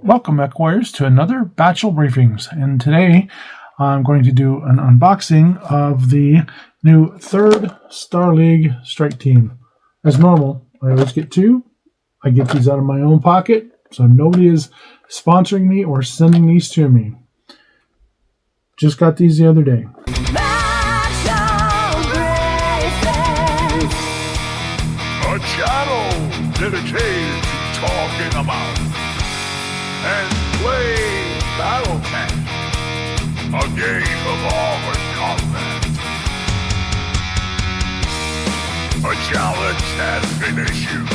Welcome, Mech Warriors, to another Batchall Briefings. And today I'm going to do an unboxing of the new 3rd Star League Strike Team. As normal, I always get two. I get these out of my own pocket, so nobody is sponsoring me or sending these to me. Just got these the other day. A channel dedicated to talking about and play Battle Tank, a game of armored combat. A challenge has been issued.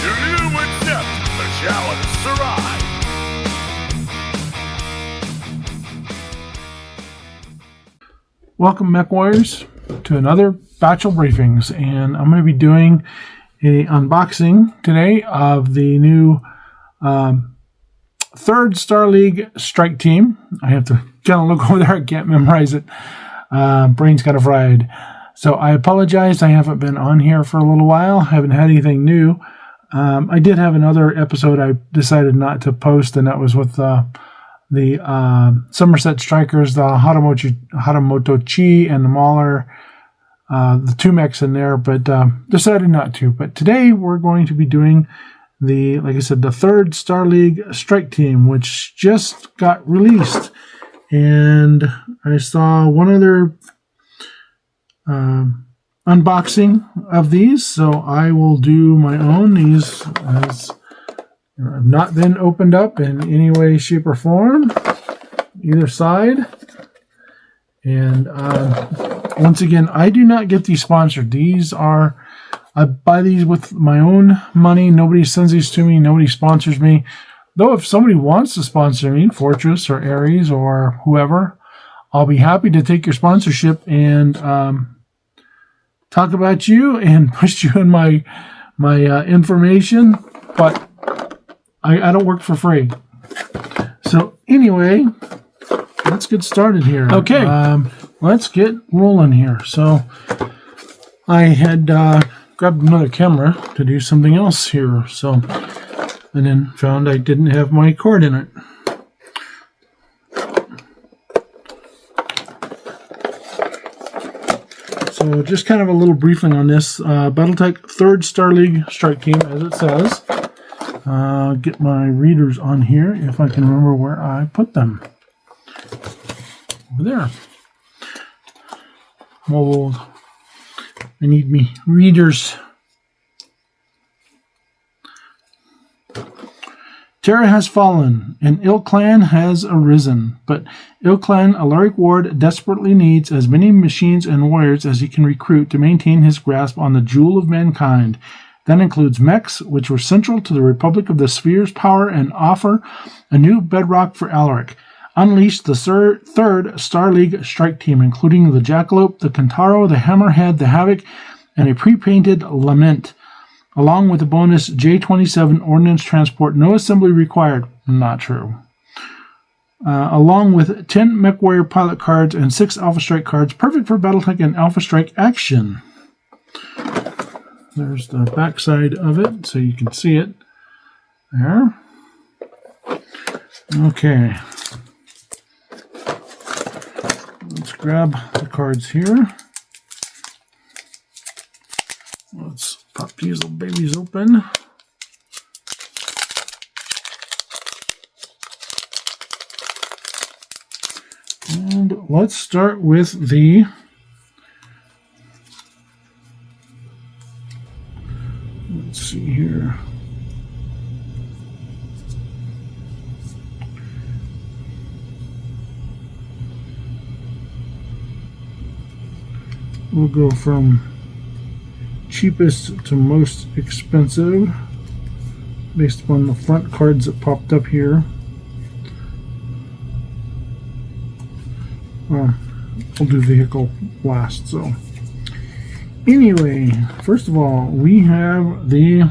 Do you accept the challenge, Sarai? Welcome, Mech Warriors, to another Batchall Briefings, and I'm going to be doing an unboxing today of the new 3rd Star League Strike Team. I have to kind of look over there. I can't memorize it. Brain's got a fried. So I apologize. I haven't been on here for a little while. I haven't had anything new. I did have another episode I decided not to post, and that was with the Somerset Strikers, the Hatamoto Chi and the Mauler, the two mechs in there, but decided not to. But today we're going to be doing like I said, the 3rd Star League Strike Team, which just got released. And I saw one other unboxing of these, so I will do my own. These have not been opened up in any way, shape, or form, either side. And once again, I do not get these sponsored. These are... I buy these with my own money. Nobody sends these to me. Nobody sponsors me. Though if somebody wants to sponsor me, Fortress or Ares or whoever, I'll be happy to take your sponsorship and talk about you and push you in my information. But I don't work for free. So anyway, let's get started here. Okay, let's get rolling here. So I had... grabbed another camera to do something else here, and then found I didn't have my cord in it. So just kind of a little briefing on this Battletech 3rd Star League Strike Team, as it says. Get my readers on here if I can remember where I put them. Over there. Well, I need me readers. Terra has fallen, and Ilclan has arisen, but Ilclan Alaric Ward desperately needs as many machines and warriors as he can recruit to maintain his grasp on the jewel of mankind. That includes mechs, which were central to the Republic of the Sphere's power and offer a new bedrock for Alaric. Unleash the 3rd Star League Strike Team, including the Jackrabbit, the Kintaro, the Hammerhead, the Havoc, and a pre-painted Lament, along with the bonus J-27 Ordinance transport, no assembly required. Not true. Along with 10 Mech Warrior pilot cards and 6 Alpha Strike cards, perfect for Battletech and Alpha Strike action. There's the back side of it, so you can see it. There. Okay. Let's grab the cards here. Let's pop these little babies open. And let's start with the let's see here. We'll go from cheapest to most expensive based upon the front cards that popped up here. Well, we'll do vehicle last. So anyway, first of all, we have the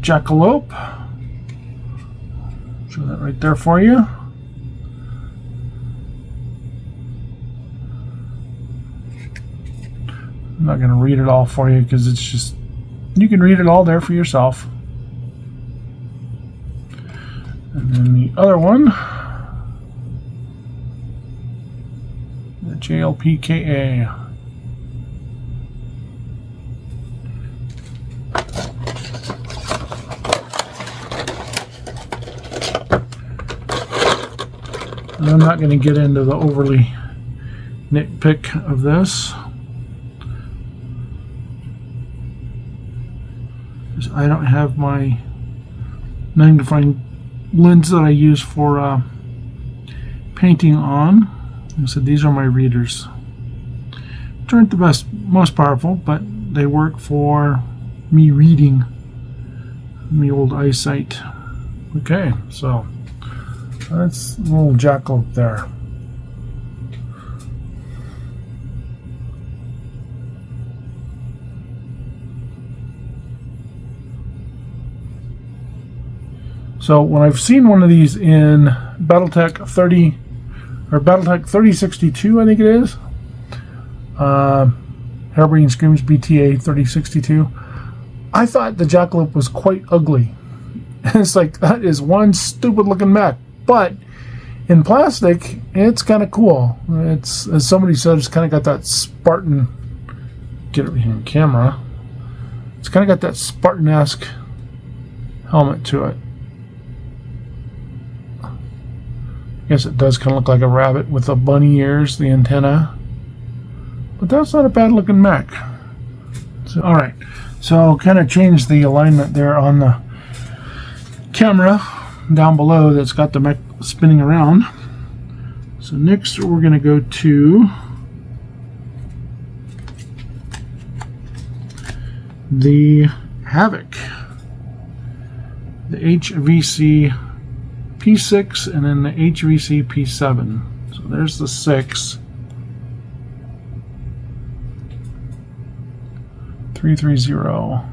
Jackalope. Show that right there for you. I'm not going to read it all for you because it's just, you can read it all there for yourself. And then the other one, the JLPKA. And I'm not going to get into the overly nitpick of this. I don't have my magnifying lens that I use for painting on. I said these are my readers. Which aren't the most powerful, but they work for me reading, me old eyesight. Okay, so that's a little jackalope there. So when I've seen one of these in Battletech 30 or Battletech 3062, I think it is. Harebrained Screams BTA 3062. I thought the jackalope was quite ugly. It's like, that is one stupid looking mech. But in plastic, it's kind of cool. It's, as somebody said, it's kind of got that Spartan. Get it in camera. It's kind of got that Spartan-esque helmet to it. I guess it does kind of look like a rabbit with the bunny ears, the antenna. But that's not a bad looking mech. So, alright, so kind of change the alignment there on the camera down below that's got the mech spinning around. So next we're going to go to the Havoc, the HVC P6 and then the HVC P7. So there's the 6. 330.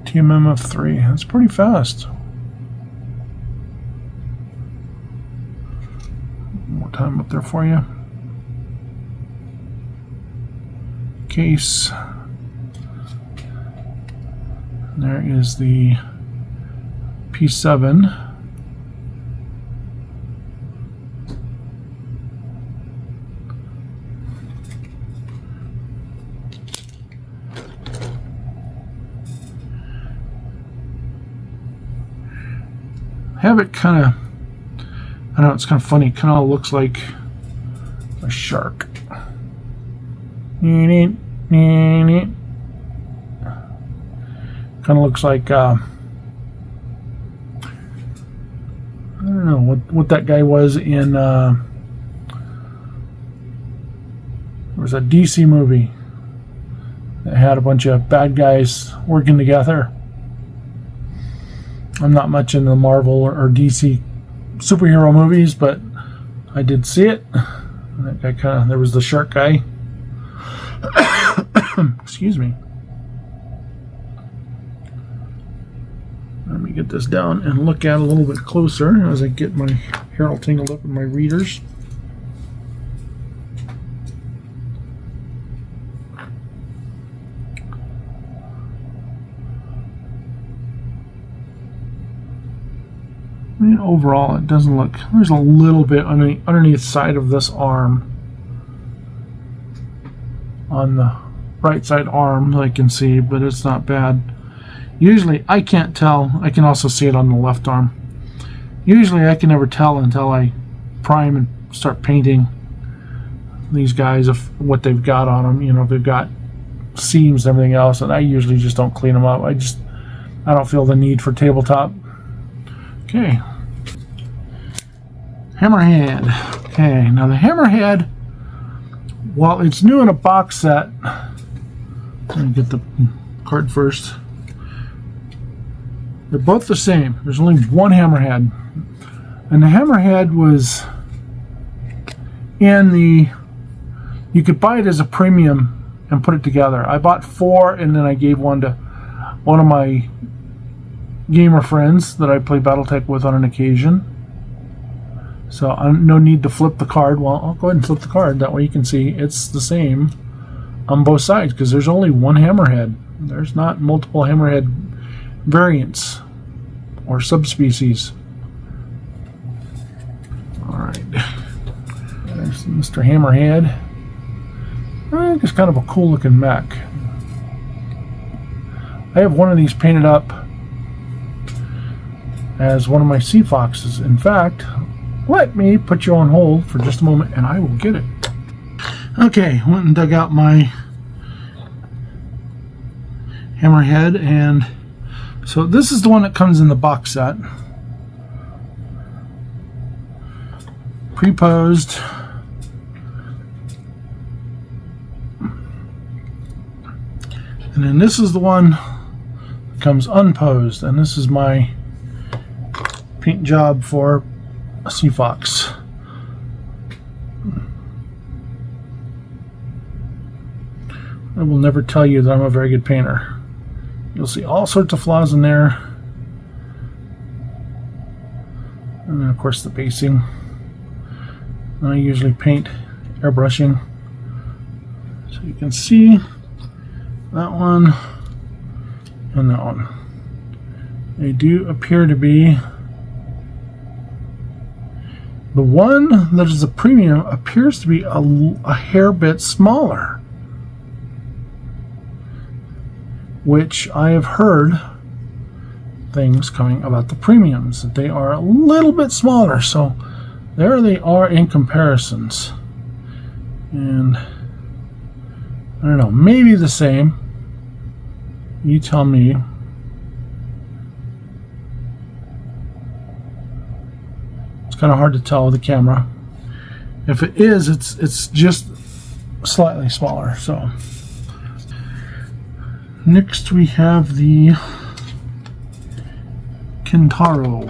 TMM of 3. That's pretty fast. One more time up there for you. Case. And there is the P7. Havoc kind of, I know it's kind of funny, kind of looks like a shark. Kind of looks like I don't know what that guy was in there was a DC movie that had a bunch of bad guys working together. I'm not much into Marvel or DC superhero movies, but I did see it. That guy kind of, there was the shark guy. Excuse me. Let me get this down and look at it a little bit closer as I get my hair all tangled up in my readers. I mean, overall, it doesn't look. There's a little bit underneath the side of this arm, on the right side arm, I can see, but it's not bad. Usually, I can't tell. I can also see it on the left arm. Usually, I can never tell until I prime and start painting these guys of what they've got on them. You know, if they've got seams and everything else, and I usually just don't clean them up. I don't feel the need for tabletop. Okay. Hammerhead. Okay, now the Hammerhead, while it's new in a box set, let me get the card first. They're both the same. There's only one Hammerhead. And the Hammerhead was in the, you could buy it as a premium and put it together. I bought 4 and then I gave one to one of my gamer friends that I play Battletech with on an occasion. So no need to flip the card. Well, I'll go ahead and flip the card. That way you can see it's the same on both sides because there's only one Hammerhead. There's not multiple Hammerhead variants. or subspecies. Alright. There's Mr. Hammerhead. I think it's kind of a cool looking mech. I have one of these painted up as one of my sea foxes. In fact, let me put you on hold for just a moment and I will get it. Okay, went and dug out my Hammerhead, and so this is the one that comes in the box set. Pre-posed. And then this is the one that comes unposed, and this is my paint job for a sea fox. I will never tell you that I'm a very good painter. You'll see all sorts of flaws in there. And then of course the basing. I usually paint airbrushing. So you can see that one and that one. They do appear to be. The one that is a premium appears to be a hair bit smaller, which I have heard things coming about the premiums, that they are a little bit smaller. So there they are in comparisons. And I don't know, maybe the same. You tell me. It's kind of hard to tell with the camera. If it is, it's just slightly smaller. So next we have the Kintaro.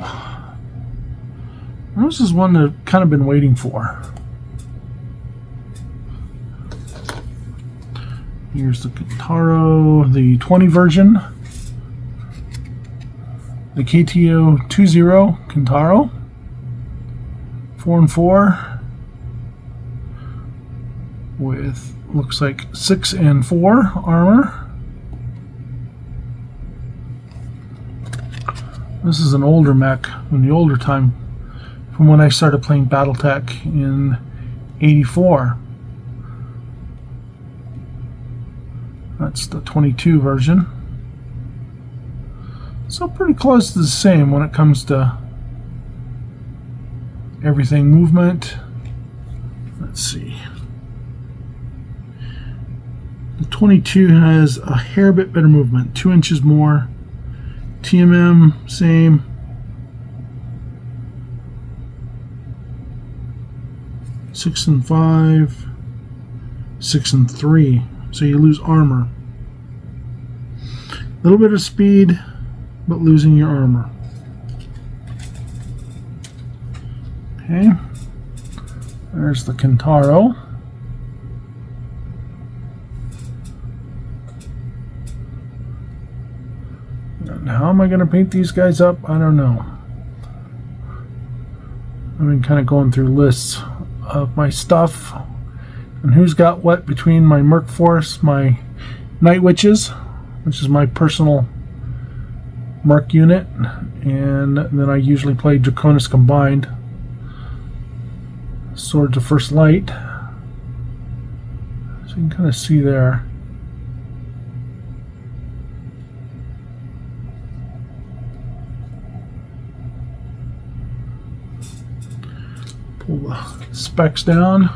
This is one that I've kind of been waiting for. Here's the Kintaro, the 20 version. The KTO 20 Kintaro. 4-4. With, looks like 6 and 4 armor. This is an older mech from the older time, from when I started playing Battletech in '84. That's the 22 version. So pretty close to the same when it comes to everything movement. Let's see. The 22 has a hair bit better movement, 2 inches more. TMM, same. Six and 5, 6 and 3. So you lose armor. A little bit of speed, but losing your armor. Okay. There's the Kintaro. How am I going to paint these guys up? I don't know. I've been kind of going through lists of my stuff and who's got what between my Merc Force, my Night Witches, which is my personal Merc unit, and then I usually play Draconis Combined, Swords of First Light. So you can kind of see there. Pull the specs down.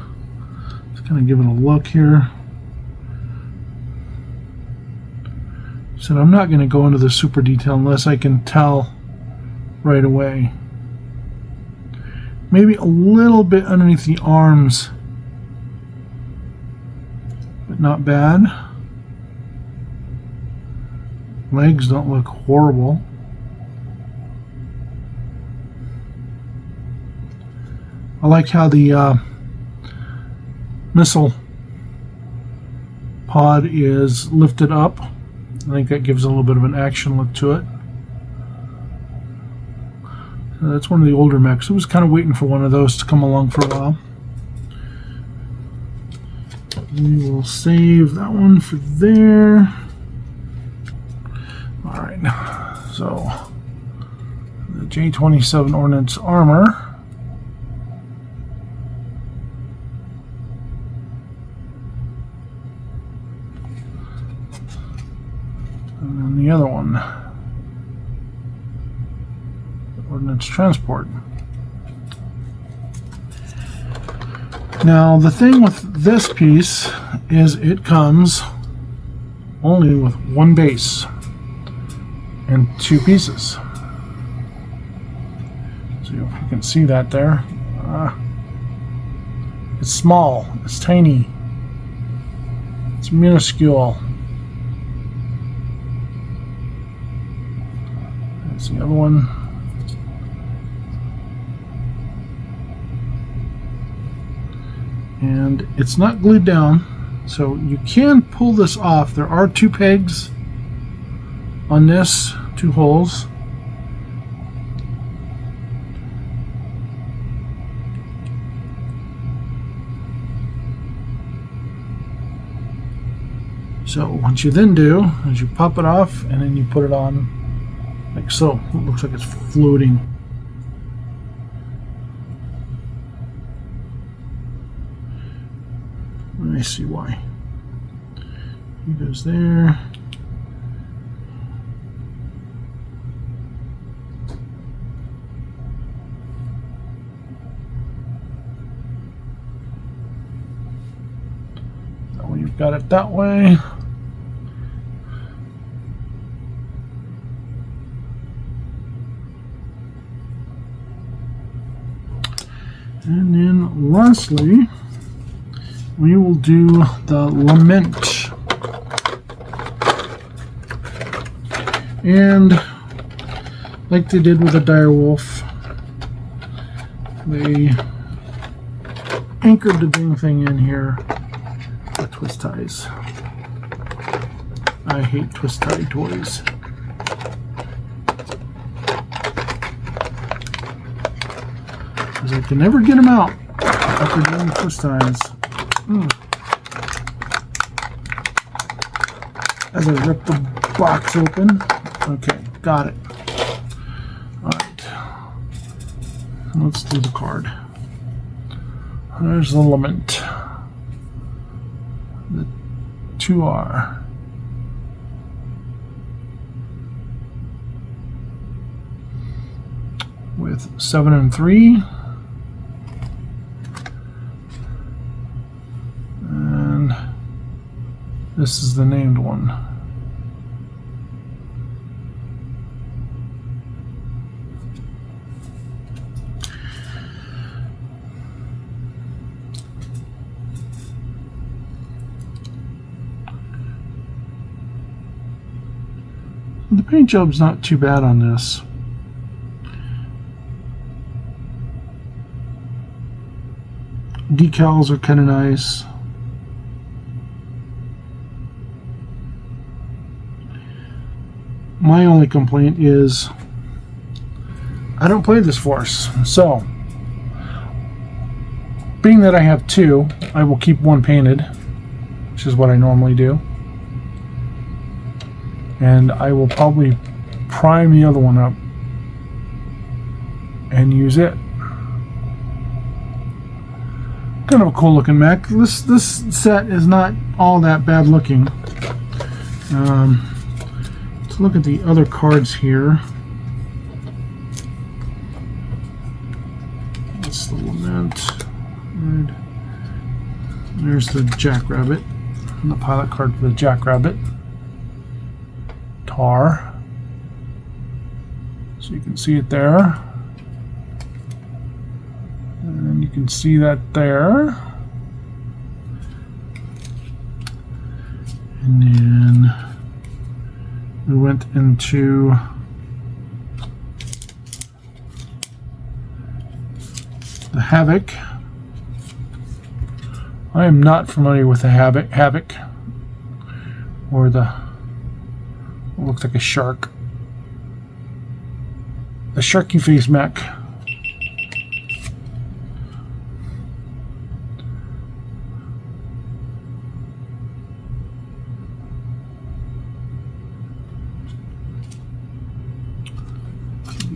Just kind of give it a look here. So I'm not going to go into the super detail unless I can tell right away. Maybe a little bit underneath the arms, but not bad. Legs don't look horrible. I like how the missile pod is lifted up. I think that gives a little bit of an action look to it. So that's one of the older mechs. I was kind of waiting for one of those to come along for a while. We will save that one for there. Alright, so the J-27 Ordinance armor. And then the other one, the Ordinance transport. Now the thing with this piece is it comes only with one base and two pieces. So if you can see that there, it's small, it's tiny, it's minuscule. There's the other one. And it's not glued down, so you can pull this off. There are two pegs on this, two holes. So what you then do is you pop it off and then you put it on like so. It looks like it's floating. I see why. He goes there. That way you've got it that way. And then lastly, we will do the Lament. And like they did with the direwolf, they anchored the dang thing in here with twist ties. I hate twist tie toys. Because I can never get them out after doing twist ties. As I rip the box open. Okay, got it. Alright. Let's do the card. There's the Lament. The 2R. With 7 and 3. This is the named one. The paint job's not too bad on this. Decals are kind of nice. My only complaint is I don't play this force, so being that I have two, I will keep one painted, which is what I normally do, and I will probably prime the other one up and use it. Kind of a cool looking mech. This set is not all that bad looking. Let's look at the other cards here. That's the Lament. Right. There's the Jackrabbit. And the pilot card for the Jackrabbit. Tar. So you can see it there. And you can see that there. And then we went into the Havoc. I am not familiar with the Havoc or the, it looks like a shark. The Sharky Face mech.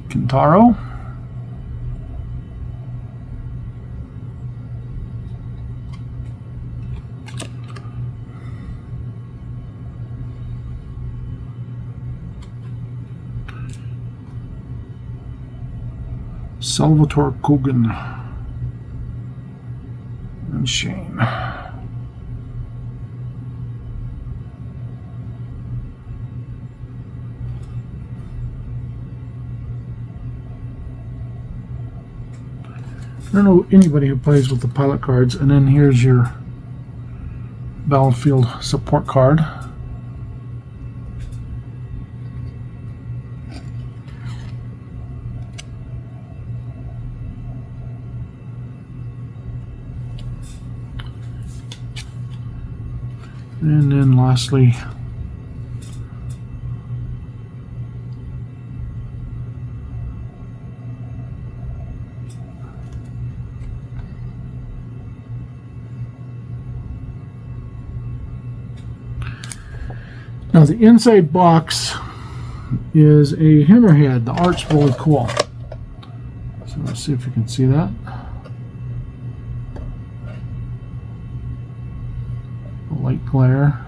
Kintaro. Salvatore Kogan and Shane. I don't know anybody who plays with the pilot cards. And then here's your battlefield support card. And then lastly, now the inside box is a Hammerhead. The art's really cool. So let's see if you can see that. Light glare.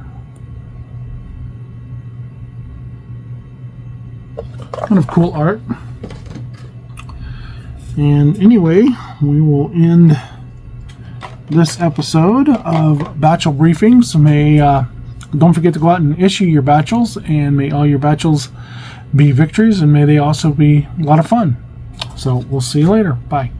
Kind of cool art. And anyway, we will end this episode of Batchall Briefings. Don't forget to go out and issue your Batchalls, and may all your Batchalls be victories, and may they also be a lot of fun. So we'll see you later. Bye.